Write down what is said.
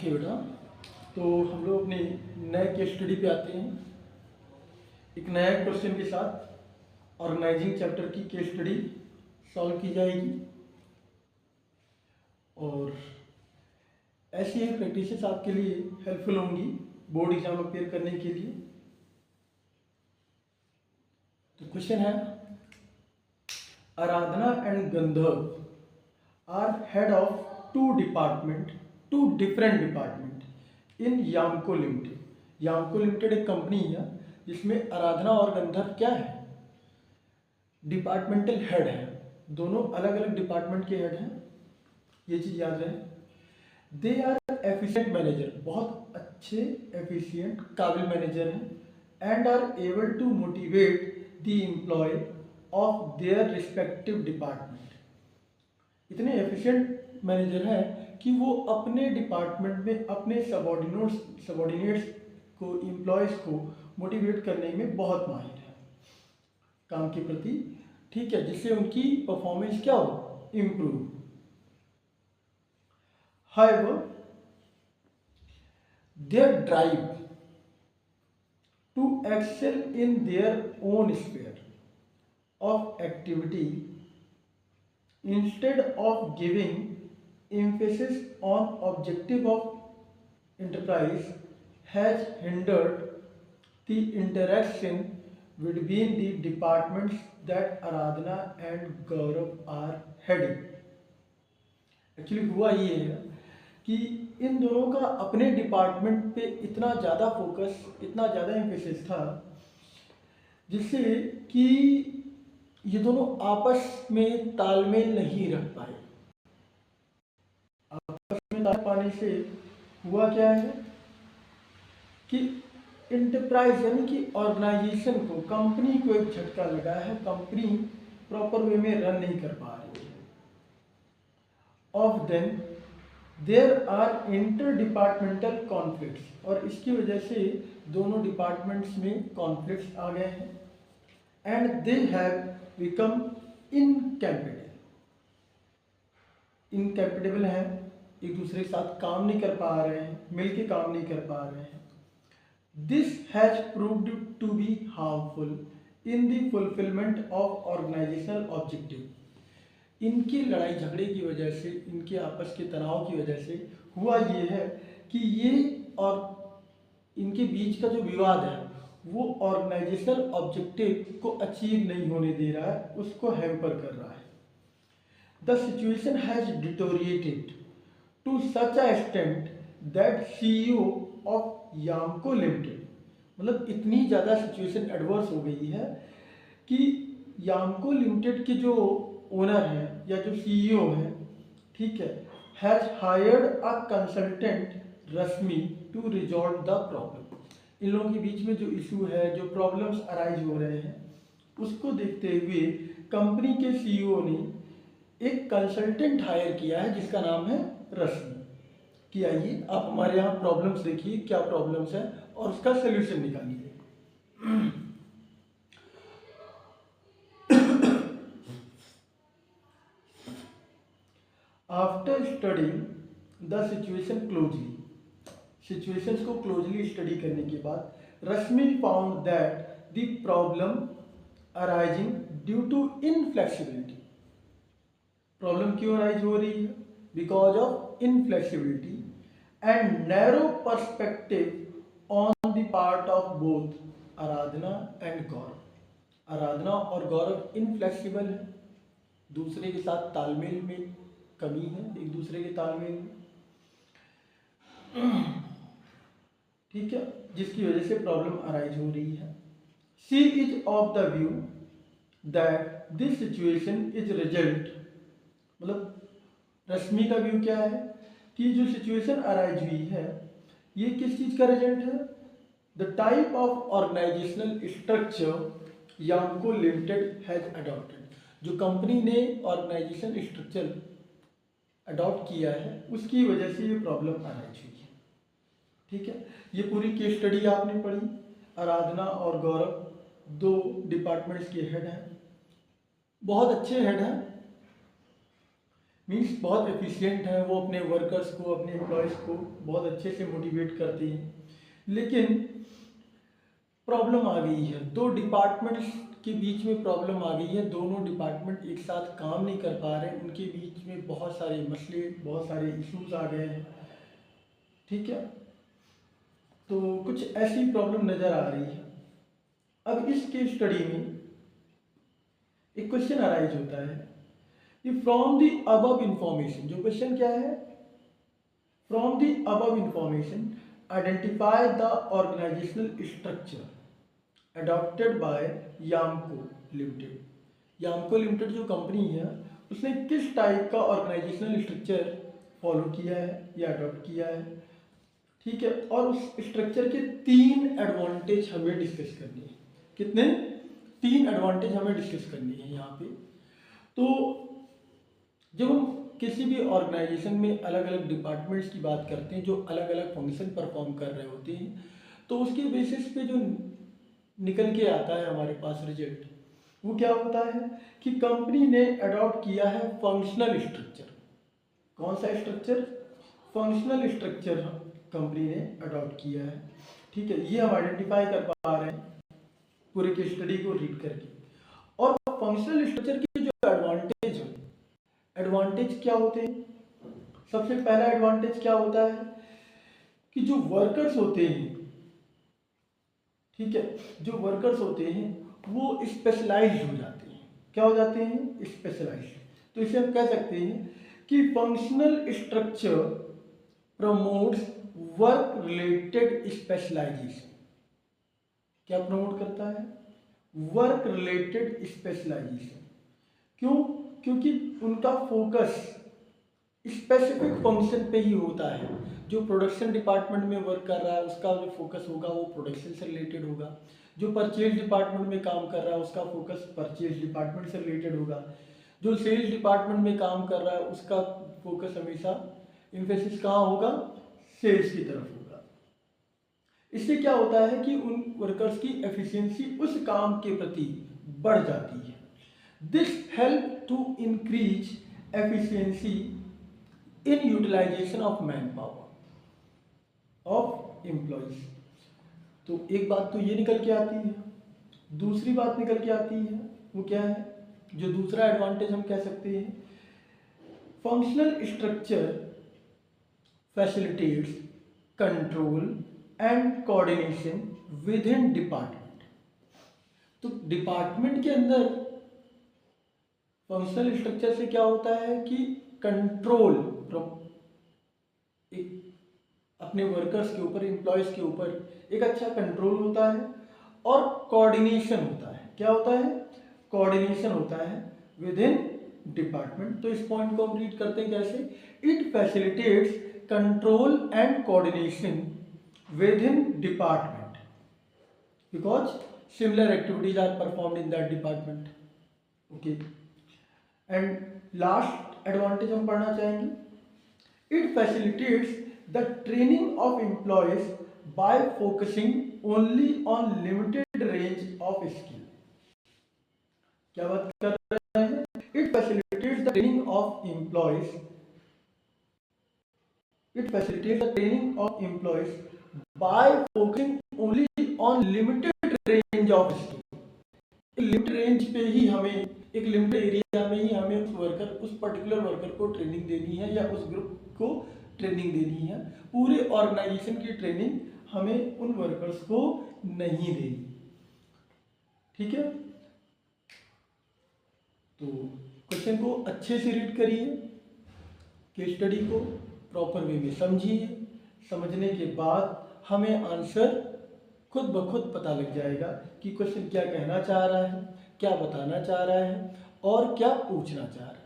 Okay बेटा, तो हम लोग अपने नए केस स्टडी पे आते हैं। एक नया क्वेश्चन के साथ ऑर्गेनाइजिंग चैप्टर की केस स्टडी सॉल्व की जाएगी और ऐसी ही प्रैक्टिसेस आपके लिए हेल्पफुल होंगी बोर्ड एग्जाम अपेयर करने के लिए। तो क्वेश्चन है, Aradhana and Gandharv are head of two different department in Yamco Limited. Yamco Limited एक कंपनी है जिसमें आराधना और गंधर्व क्या है, डिपार्टमेंटल हेड है। दोनों अलग अलग डिपार्टमेंट के हेड हैं, ये चीज याद रहे। दे आर एफिशिएंट मैनेजर, बहुत अच्छे एफिशिएंट काबिल मैनेजर हैं। And are able to motivate the employ of their respective department. इतने एफिशिएंट मैनेजर हैं कि वो अपने डिपार्टमेंट में अपने सबॉर्डिनेट्स को, एम्प्लॉयज को मोटिवेट करने में बहुत माहिर है काम के प्रति, ठीक है, जिससे उनकी परफॉर्मेंस क्या हो, improve. However, their drive to excel in their own sphere of activity instead of giving emphasis on objective of enterprise has hindered the interaction between the departments that Aradhana and Gaurav are heading. Actually हुआ ये है कि इन दोनों का अपने department पे इतना ज़्यादा फोकस, इतना ज़्यादा एम्फेसिस था, जिससे कि ये दोनों आपस में तालमेल नहीं रख पाए। आपस में ताल पाने से हुआ क्या है कि इंटरप्राइज यानी कि ऑर्गेनाइजेशन को, कंपनी को एक झटका लगा है। कंपनी प्रॉपर वे में रन नहीं कर पा रही है। Of then there are inter departmental conflicts, और इसकी वजह से दोनों डिपार्टमेंट्स में कॉन्फ्लिक्ट्स आ गए हैं। And they have become incapable हैं, एक दूसरे के साथ काम नहीं कर पा रहे हैं, मिलके काम नहीं कर पा रहे हैं। This has proved to be harmful in the fulfilment of organisational objective. इनकी लड़ाई झगड़े की वजह से, इनके आपस के तनाव की वजह से हुआ ये है कि ये और इनके बीच का जो विवाद है वो ऑर्गेनाइजेशनल ऑब्जेक्टिव को अचीव नहीं होने दे रहा है, उसको हैम्पर कर रहा है। The situation has deteriorated to such a extent that CEO of Yamco Limited, मतलब इतनी ज़्यादा सिचुएशन एडवर्स हो गई है कि यामको लिमिटेड के जो ओनर है या जो सीईओ है, ठीक है, has hired a consultant Rashmi to resolve the problem. इन लोगों के बीच में जो इशू है, जो प्रॉब्लम्स अराइज हो रहे हैं, उसको देखते हुए कंपनी के सीईओ ने एक कंसल्टेंट हायर किया है जिसका नाम है रश्मि, कि आइए आप हमारे यहाँ प्रॉब्लम्स देखिए, क्या प्रॉब्लम्स है और उसका सोल्यूशन निकालिए। After studying the situation closely, situations को क्लोजली स्टडी करने के बाद Rashmi found that the problem arising due to inflexibility. Problem क्यों अराइज हो रही है? Because of inflexibility and narrow perspective on the part of both Aradhana and Gaurav. Aradhana और गौरव इनफ्लेक्सिबल है, दूसरे के साथ तालमेल में कमी है, एक दूसरे के तालमेल में, ठीक है, जिसकी वजह से प्रॉब्लम अराइज हो रही है। She is of the view that this situation is result, मतलब रश्मि का व्यू क्या है कि जो सिचुएशन अराइज हुई है ये किस चीज का रिजल्ट है? The type of organisational structure Yamco Limited has adopted, जो कंपनी ने ऑर्गेनाइजेशन स्ट्रक्चर अडॉप्ट किया है उसकी वजह से ये प्रॉब्लम अराइज हुई है, ठीक है। ये पूरी केस स्टडी आपने पढ़ी। आराधना और गौरव दो डिपार्टमेंट्स के हेड हैं, बहुत अच्छे हेड हैं, मीन्स बहुत एफिशिएंट हैं, वो अपने वर्कर्स को, अपने एम्प्लॉयज़ को बहुत अच्छे से मोटिवेट करते हैं। लेकिन प्रॉब्लम आ गई है, दो डिपार्टमेंट्स के बीच में प्रॉब्लम आ गई है, दोनों डिपार्टमेंट एक साथ काम नहीं कर पा रहे, उनके बीच में बहुत सारे मसले, बहुत सारे इश्यूज आ गए हैं। ठीक है, तो कुछ ऐसी प्रॉब्लम नज़र आ रही है। अब इस केस स्टडी में एक क्वेश्चन अराइज होता है कि फ्रॉम द अबव इंफॉर्मेशन, जो क्वेश्चन क्या है, from the above information identify the organisational structure adopted by Yamco Limited. Yamco Limited जो कंपनी है, उसने किस टाइप का ऑर्गेनाइजेशनल स्ट्रक्चर फॉलो किया है या अडॉप्ट किया है। ठीक है, और उस स्ट्रक्चर के 3 एडवांटेज हमें डिस्कस करनी है। कितने? 3 एडवांटेज हमें डिस्कस करनी है यहाँ पे। तो जब हम किसी भी ऑर्गेनाइजेशन में अलग अलग डिपार्टमेंट्स की बात करते हैं जो अलग अलग फंक्शन परफॉर्म कर रहे होते हैं, तो उसके बेसिस पे जो निकल के आता है हमारे पास रिजल्ट, वो क्या होता है कि कंपनी ने अडॉप्ट किया है फंक्शनल स्ट्रक्चर। कौन सा स्ट्रक्चर? फंक्शनल स्ट्रक्चर कंपनी ने अडॉप्ट किया है। ठीक है, ये हम आइडेंटिफाई कर पा रहे हैं पूरे केस स्टडी को रीड करके। और फंक्शनल स्ट्रक्चर के जो एडवांटेज है, एडवांटेज क्या होते हैं? सबसे पहला एडवांटेज क्या होता है कि जो वर्कर्स होते हैं, ठीक है, जो वर्कर्स होते हैं वो स्पेशलाइज्ड हो जाते हैं। क्या हो जाते हैं? स्पेशलाइज्ड। तो इसे हम कह सकते हैं कि functional structure promotes work related specialisation. क्या प्रमोट करता है? Work related specialisation. क्यों? क्योंकि उनका फोकस स्पेसिफिक फंक्शन पे ही होता है। जो प्रोडक्शन डिपार्टमेंट में वर्क कर रहा है उसका जो फोकस होगा वो प्रोडक्शन से रिलेटेड होगा। जो परचेज डिपार्टमेंट में काम कर रहा है उसका फोकस परचेज डिपार्टमेंट से रिलेटेड होगा। जो सेल्स डिपार्टमेंट में काम कर रहा है उसका फोकस हमेशा एम्फेसिस कहाँ होगा? सेल्स की तरफ होगा। इससे क्या होता है कि उन वर्कर्स की एफिशिएंसी उस काम के प्रति बढ़ जाती है। This help to increase efficiency in utilisation of man power of employees. तो एक बात तो ये निकल के आती है, दूसरी बात निकल के आती है, वो क्या है? जो दूसरा एडवांटेज हम कह सकते हैं, functional structure facilitates control and coordination with in department. तो डिपार्टमेंट के अंदर फंक्शनल स्ट्रक्चर से क्या होता है कि कंट्रोल एक अपने वर्कर्स के ऊपर, एम्प्लॉयज के ऊपर एक अच्छा कंट्रोल होता है और कोऑर्डिनेशन होता है। क्या होता है? कोऑर्डिनेशन होता है विद इन डिपार्टमेंट। तो इस पॉइंट को हम रीड करते हैं कैसे? It facilitates control and coordination with in department because similar activities are performed in that department. Okay, and last advantage हम पढ़ना चाहेंगे, it facilitates the training of employees by focusing only on limited range of skill। क्या बात कर रहे हैं? It facilitates the training of employees, it facilitates the training of employees by focusing only on limited range of skill। Limit range पे ही हमें, एक limited area में ही हमें उस वर्कर, उस पर्टिकुलर वर्कर को ट्रेनिंग देनी है या उस ग्रुप को ट्रेनिंग देनी है। पूरे ऑर्गेनाइजेशन की ट्रेनिंग हमें उन वर्कर्स को नहीं देनी। ठीक है, तो क्वेश्चन को अच्छे से रीड करिए, केस स्टडी को प्रॉपर वे में समझिए। समझने के बाद हमें आंसर खुद ब खुद पता लग जाएगा कि क्वेश्चन क्या कहना चाह रहा है, क्या बताना चाह रहा है और क्या पूछना चाह रहा है।